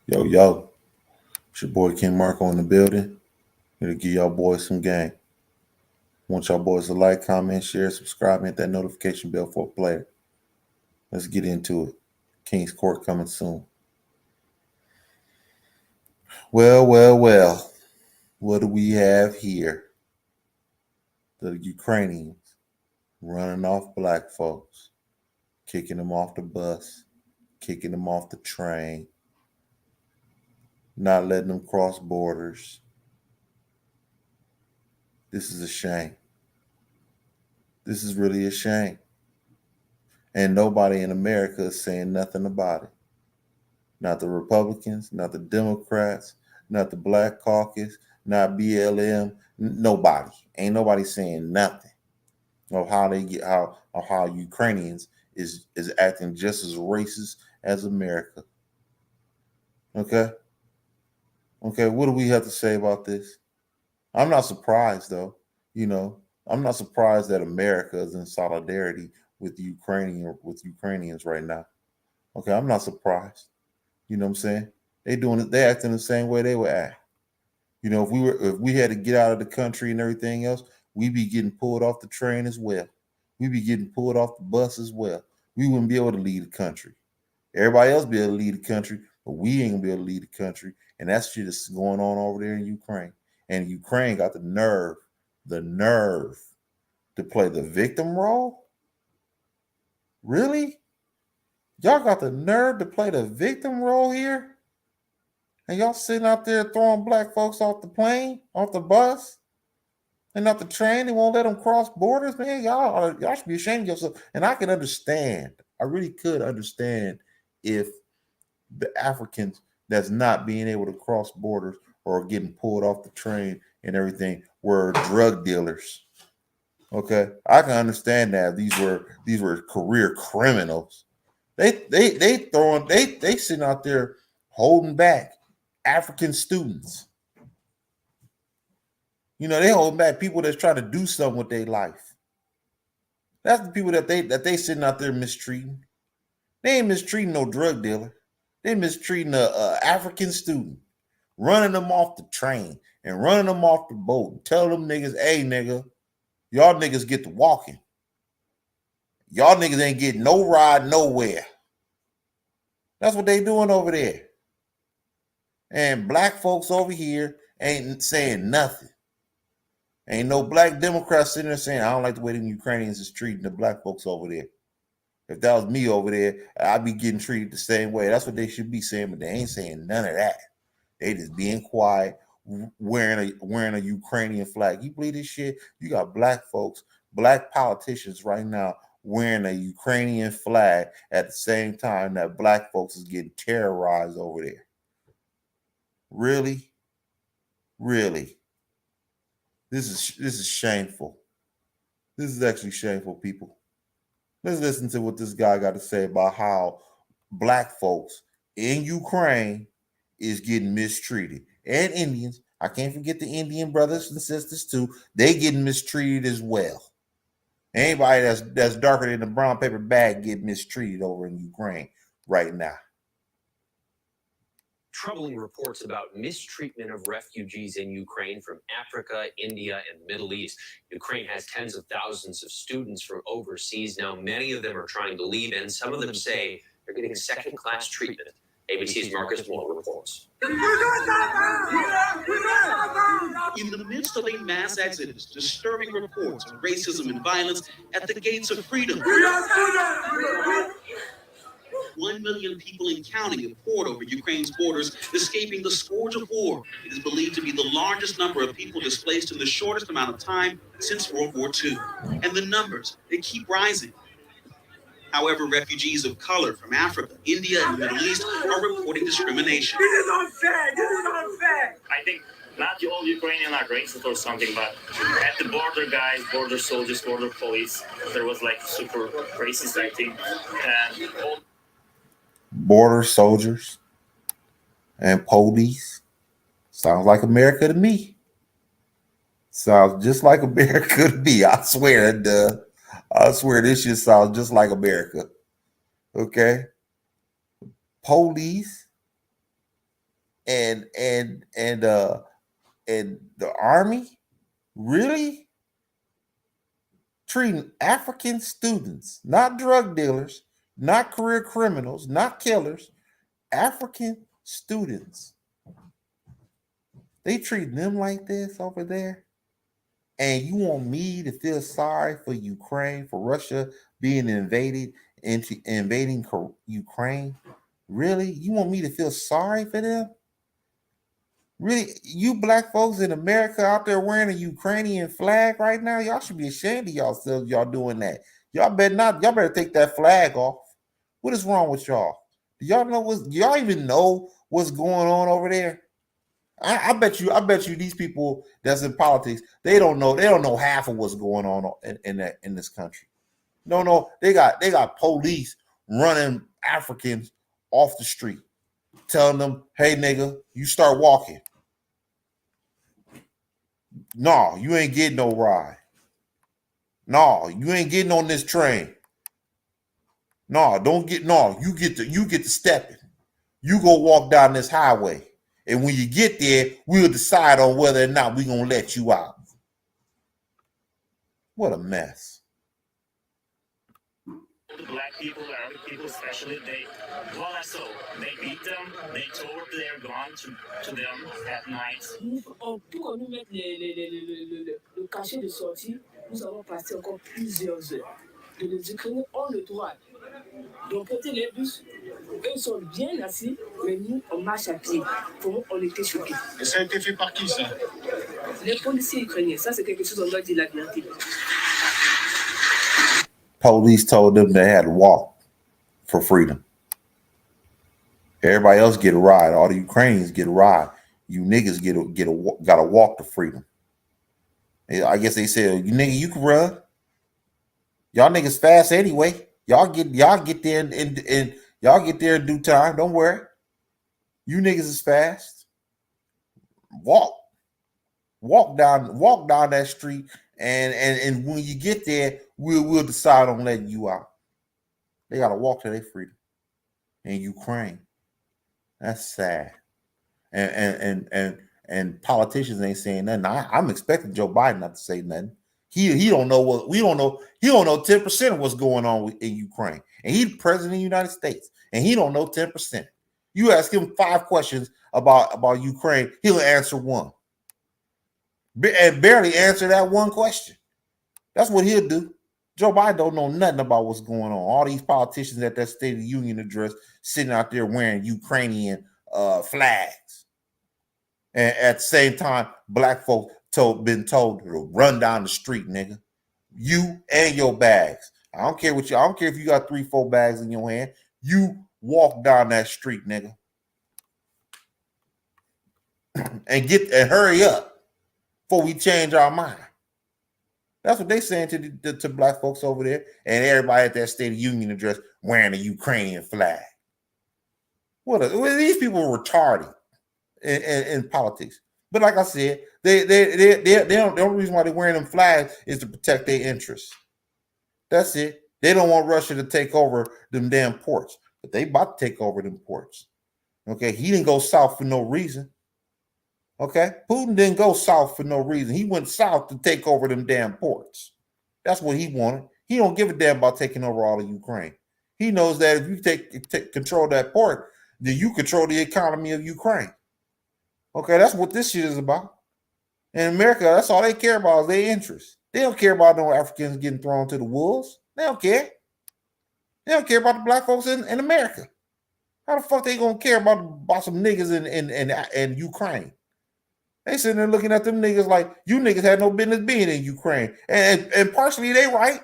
Yo, yo, it's your boy King Marko in the building. Here to give y'all boys some game. Want y'all boys to like, comment, share, subscribe, and hit that notification bell for a player. Let's get into it. King's Court coming soon. Well. What do we have here? The Ukrainians running off black folks, kicking them off the bus, kicking them off the train, not letting them cross borders. This is a shame. This is really a shame. And nobody in America is saying nothing about it. Not the Republicans, not the Democrats, not the Black Caucus, not BLM. Nobody. Ain't nobody saying nothing of how they get how Ukrainians is acting just as racist as America. Okay? Okay, what do we have to say about this? I'm not surprised though. I'm not surprised that America is in solidarity with Ukrainians right now. Okay, I'm not surprised. You know what I'm saying? They acting the same way they would act. If we had to get out of the country and everything else, we'd be getting pulled off the train as well. We'd be getting pulled off the bus as well. We wouldn't be able to lead the country. Everybody else be able to lead the country, but we ain't gonna be able to lead the country. And that shit is going on over there in Ukraine. And Ukraine got the nerve to play the victim role? Really? Y'all got the nerve to play the victim role here? And y'all sitting out there throwing black folks off the plane, off the bus, and off the train. They won't let them cross borders, man. Y'all should be ashamed of yourself. And I can understand. I really could understand if the Africans that's not being able to cross borders or getting pulled off the train and everything were drug dealers. Okay, I can understand that these were career criminals. They sitting out there holding back African students. They holding back people that's trying to do something with their life. That's the people that they sitting out there mistreating. They ain't mistreating no drug dealer. They mistreating a African student, running them off the train and running them off the boat and telling them niggas, hey nigga, y'all niggas get to walking. Y'all niggas ain't getting no ride nowhere. That's what they doing over there. And black folks over here ain't saying nothing. Ain't no black Democrats sitting there saying, I don't like the way the Ukrainians is treating the black folks over there. If that was me over there, I'd be getting treated the same way. That's what they should be saying, but they ain't saying none of that. They just being quiet, wearing a Ukrainian flag. You believe this shit? You got black folks, black politicians right now wearing a Ukrainian flag at the same time that black folks is getting terrorized over there. Really? Really? This is shameful. This is actually shameful, people. Let's listen to what this guy got to say about how black folks in Ukraine is getting mistreated. And Indians. I can't forget the Indian brothers and sisters too. They getting mistreated as well. Anybody that's darker than the brown paper bag get mistreated over in Ukraine right now. Troubling reports about mistreatment of refugees in Ukraine from Africa, India, and the Middle East. Ukraine has tens of thousands of students from overseas now. Many of them are trying to leave, and some of them say they're getting second-class treatment. ABC's Marcus reports. In the midst of a mass exodus, disturbing reports of racism and violence at the gates of freedom. 1 million people in counting have poured over Ukraine's borders, escaping the scourge of war. It is believed to be the largest number of people displaced in the shortest amount of time since World War II. And the numbers, they keep rising. However, refugees of color from Africa, India, and the Middle East are reporting discrimination. This is unfair. This is unfair. I think not all Ukrainians are racist or something, but at the border guys, border soldiers, border police, there was like super racist, I think. And all border soldiers and police sounds like America to me. Sounds just like America to me. I swear it does. I swear this shit sounds just like America. Okay? Police and the army really treating African students, not drug dealers, not career criminals, not killers, African students. They treat them like this over there. And you want me to feel sorry for Ukraine, for Russia being invading Ukraine? Really? You want me to feel sorry for them? Really? You black folks in America out there wearing a Ukrainian flag right now? Y'all should be ashamed of yourselves. Y'all doing that. Y'all better not. Y'all better take that flag off. What is wrong with y'all? Do y'all even know what's going on over there? I bet you these people that's in politics, they don't know half of what's going on in this country. No, they got police running Africans off the street, telling them, hey nigga, you start walking. No, you ain't getting no ride. No, you ain't getting on this train. No, you get to stepping. You go walk down this highway. And when you get there, we'll decide on whether or not we're going to let you out. What a mess. The black people, Arabic people especially, they beat them, they tore their gun to them at night. Pour nous mettre le cachet de sortie, nous avons passé encore plusieurs heures. Les Ukrainiens ont le droit d'emprunter les bus. Eux, ils sont bien assis, mais nous, on marche à pied. Comment on était choqués. Et ça a été fait par qui, ça? Les policiers ukrainiens, ça c'est quelque chose on doit dire la vérité. Police told them they had to walk for freedom. Everybody else get a ride. All the Ukrainians get a ride. You niggas gotta walk to freedom. I guess they said, you nigga, you can run. Y'all niggas fast anyway. Y'all get there and y'all get there in due time. Don't worry. You niggas is fast. Walk down that street, and when you get there, we'll decide on letting you out. They gotta walk to their freedom in Ukraine. That's sad. And politicians ain't saying nothing. I'm expecting Joe Biden not to say nothing. He don't know what we don't know. He don't know 10% of what's going on in Ukraine, and he's president of the United States, and he don't know 10%. You ask him 5 questions about Ukraine, he'll answer one, and barely answer that one question. That's what he'll do. Joe Biden don't know nothing about what's going on. All these politicians at that State of the Union address sitting out there wearing Ukrainian flags, and at the same time, black folks been told to run down the street, nigga. You and your bags. I don't care if you got 3-4 bags in your hand. You walk down that street, nigga. and hurry up before we change our mind. That's what they saying to black folks over there, and everybody at that State of Union address wearing a Ukrainian flag. These people are retarded in politics. But like I said, the only reason why they're wearing them flags is to protect their interests. That's it. They don't want Russia to take over them damn ports, but they about to take over them ports. Okay, he didn't go south for no reason. Okay, Putin didn't go south for no reason. He went south to take over them damn ports. That's what he wanted. He don't give a damn about taking over all of Ukraine. He knows that if you take control of that port, then you control the economy of Ukraine. Okay, that's what this shit is about. In America, that's all they care about is their interests. They don't care about no Africans getting thrown to the wolves. They don't care. They don't care about the black folks in America. How the fuck they gonna care about some niggas in Ukraine? They sitting there looking at them niggas like you niggas had no business being in Ukraine. And partially they right.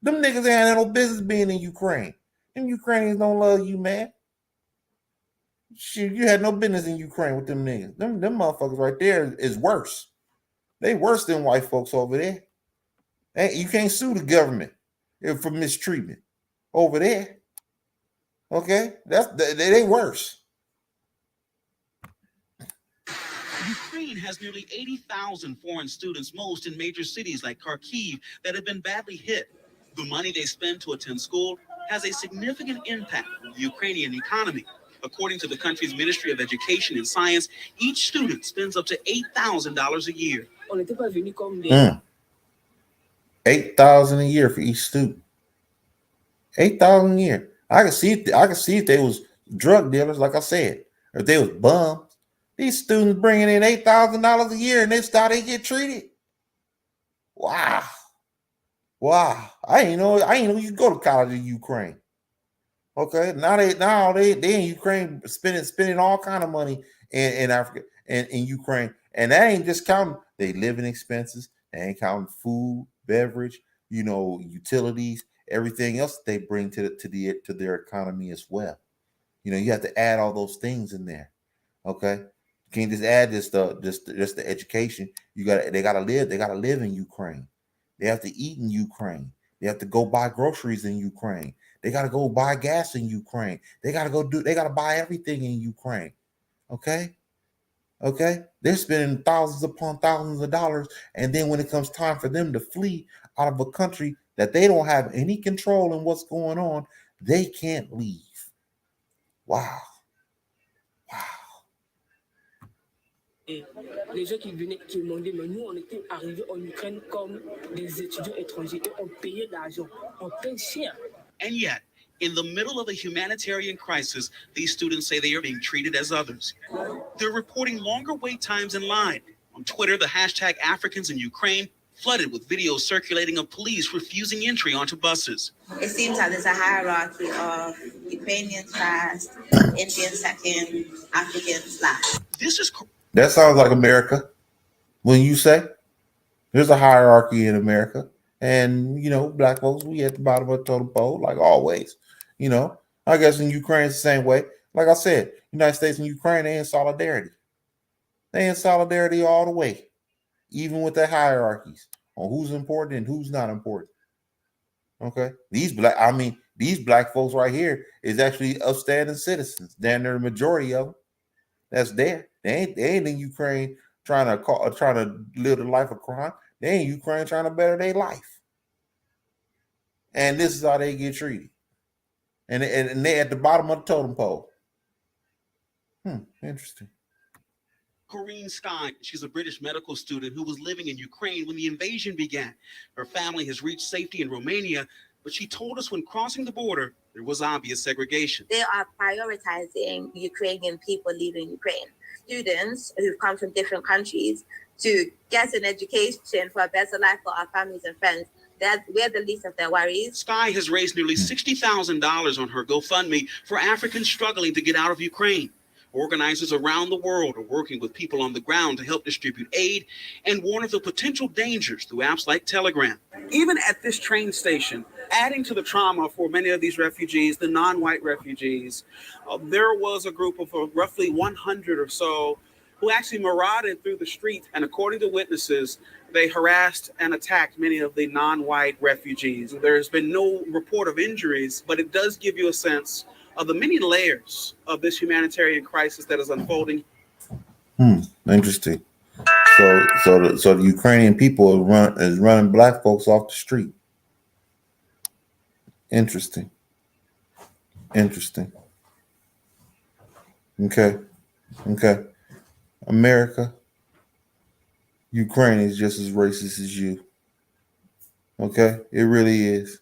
Them niggas ain't had no business being in Ukraine. Them Ukrainians don't love you, man. Shit, you had no business in Ukraine with them niggas. Them motherfuckers right there is worse. They worse than white folks over there. You can't sue the government for mistreatment over there. Okay, they worse. Ukraine has nearly 80,000 foreign students, most in major cities like Kharkiv, that have been badly hit. The money they spend to attend school has a significant impact on the Ukrainian economy. According to the country's Ministry of Education and Science, each student spends up to $8,000 a year. On n'était pas venu comme des... $8,000 a year for each student. $8,000 a year. I can see if they was drug dealers, like I said, or if they was bums. These students bringing in $8,000 a year, and that's how they get treated. Wow. I ain't know you go to college in Ukraine. Okay, now they in Ukraine spending all kind of money in Africa and in Ukraine, and that ain't just counting they living expenses. They ain't counting food, beverage, utilities, everything else they bring to their economy as well. You have to add all those things in there. Okay, you can't just add just the education. They gotta live in Ukraine. They have to eat in Ukraine. They have to go buy groceries in Ukraine. They got to go buy gas in Ukraine. They got to buy everything in Ukraine. Okay. They're spending thousands upon thousands of dollars. And then when it comes time for them to flee out of a country that they don't have any control in what's going on, they can't leave. Wow. Les gens qui venaient qui demandaient, mais nous, on était arrivés en Ukraine comme des étudiants étrangers et on payait de l'argent. On paye cher. And yet, in the middle of a humanitarian crisis, these students say they are being treated as others. They're reporting longer wait times in line. On Twitter, the hashtag Africans in Ukraine flooded with videos circulating of police refusing entry onto buses. It seems like there's a hierarchy of Ukrainians first, Indians second, Africans last. That sounds like America. When you say there's a hierarchy in America, and black folks, we at the bottom of the totem pole, like always. I guess in Ukraine it's the same way. Like I said, United States and Ukraine, they in solidarity. They in solidarity all the way, even with their hierarchies on who's important and who's not important. Okay, these black folks right here is actually upstanding citizens. Damn near the majority of them. That's there. They ain't in Ukraine trying to live the life of crime. They in Ukraine trying to better their life. And this is how they get treated. And they at the bottom of the totem pole. Interesting. Corinne Stein, she's a British medical student who was living in Ukraine when the invasion began. Her family has reached safety in Romania, but she told us when crossing the border, there was obvious segregation. They are prioritizing Ukrainian people leaving Ukraine. Students who've come from different countries to get an education for a better life for our families and friends. We're the least of their worries. Sky has raised nearly $60,000 on her GoFundMe for Africans struggling to get out of Ukraine. Organizers around the world are working with people on the ground to help distribute aid and warn of the potential dangers through apps like Telegram. Even at this train station, adding to the trauma for many of these refugees, the non-white refugees, there was a group of roughly 100 or so who actually marauded through the streets. And according to witnesses, they harassed and attacked many of the non-white refugees. There's been no report of injuries, but it does give you a sense of the many layers of this humanitarian crisis that is unfolding. Interesting. So the Ukrainian people is running black folks off the street. Interesting. Okay. America, Ukraine is just as racist as you. Okay, it really is.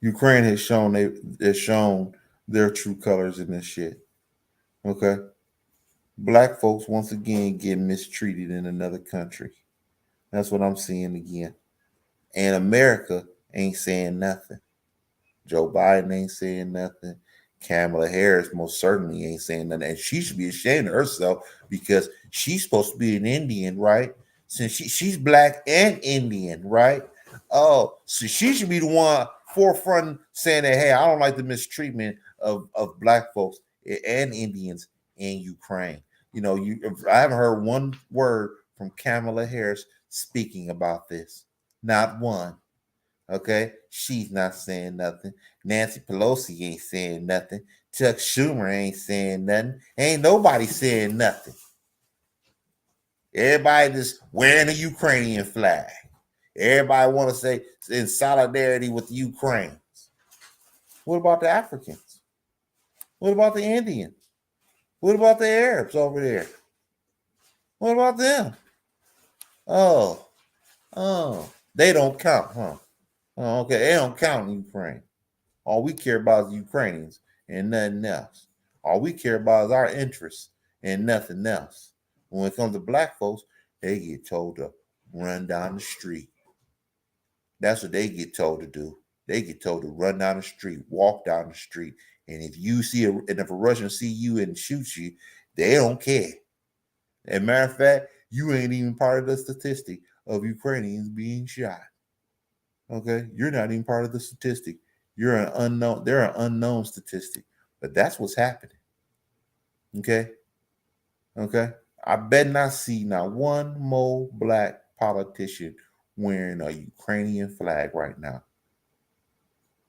Ukraine has shown their true colors in this shit. Okay, black folks once again get mistreated in another country. That's what I'm seeing again. And America ain't saying nothing. Joe Biden ain't saying nothing. Kamala Harris most certainly ain't saying nothing. And she should be ashamed of herself because she's supposed to be an Indian, right? Since she's black and Indian, right? Oh, so she should be the one forefront saying that, hey, I don't like the mistreatment of black folks and Indians in Ukraine. I haven't heard one word from Kamala Harris speaking about this. Not one. Okay, she's not saying nothing. Nancy Pelosi ain't saying nothing. Chuck Schumer ain't saying nothing. Ain't nobody saying nothing. Everybody just wearing a Ukrainian flag. Everybody want to say in solidarity with the Ukrainians. What about the Africans? What about the Indians? What about the Arabs over there? What about them? Oh, they don't count, huh? Oh, okay, they don't count in Ukraine. All we care about is the Ukrainians and nothing else. All we care about is our interests and nothing else. When it comes to black folks, they get told to run down the street. That's what they get told to do. They get told to run down the street, walk down the street. And if you see and if a Russian see you and shoots you, they don't care. As a matter of fact, you ain't even part of the statistic of Ukrainians being shot. Okay, you're not even part of the statistic. You're an unknown. They're an unknown statistic, but that's what's happening. Okay. I bet not see not one more black politician wearing a Ukrainian flag right now.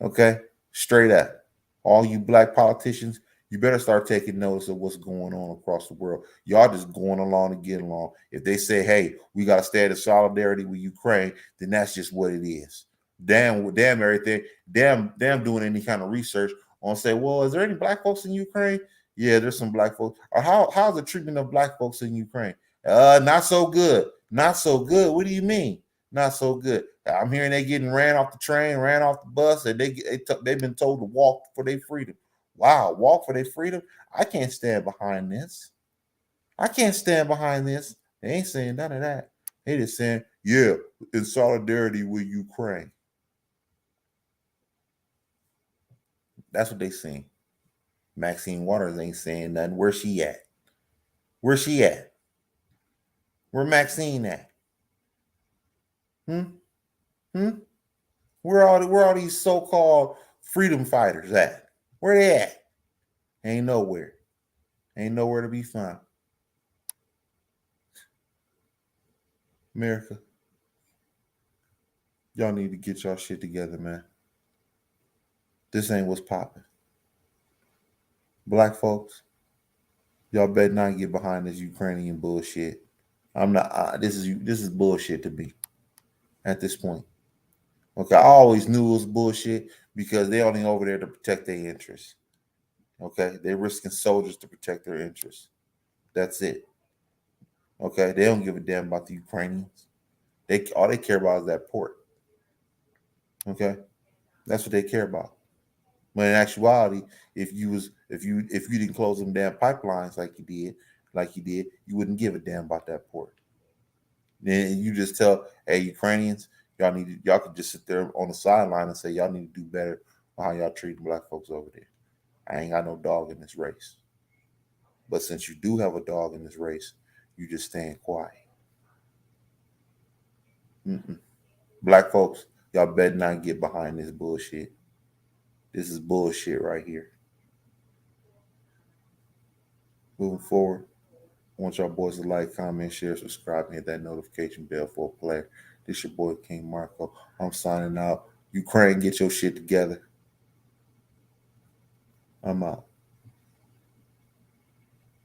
Okay, straight up. All you black politicians, you better start taking notice of what's going on across the world. Y'all just going along to get along. If they say, hey, we got to stand in solidarity with Ukraine, then that's just what it is. Damn everything. Damn doing any kind of research on say, well, is there any black folks in Ukraine? Yeah, there's some black folks. Or how's the treatment of black folks in Ukraine? Not so good. Not so good. What do you mean? Not so good. I'm hearing they getting ran off the train, ran off the bus, and they've been told to walk for their freedom. Wow, walk for their freedom? I can't stand behind this. I can't stand behind this. They ain't saying none of that. They just saying, yeah, in solidarity with Ukraine. That's what they saying. Maxine Waters ain't saying nothing. Where's she at? Where's she at? Where Maxine at? Where all these so-called freedom fighters at? Where they at? Ain't nowhere. Ain't nowhere to be found. America, y'all need to get y'all shit together, man. This ain't what's popping. Black folks, y'all better not get behind this Ukrainian bullshit. I'm not. This is bullshit to me at this point. Okay, I always knew it was bullshit because they only over there to protect their interests. Okay, they're risking soldiers to protect their interests. That's it. Okay, they don't give a damn about the Ukrainians. All they care about is that port. Okay, that's what they care about. When in actuality, if you didn't close them damn pipelines like you did, you wouldn't give a damn about that port. Then you just tell, hey, Ukrainians, y'all could just sit there on the sideline and say y'all need to do better on how y'all treat black folks over there. I ain't got no dog in this race. But since you do have a dog in this race, you just staying quiet. Black folks, y'all better not get behind this bullshit. This is bullshit right here. Moving forward, I want y'all boys to like, comment, share, subscribe, and hit that notification bell for a player. This your boy King Marko. I'm signing out. Ukraine, get your shit together. I'm out.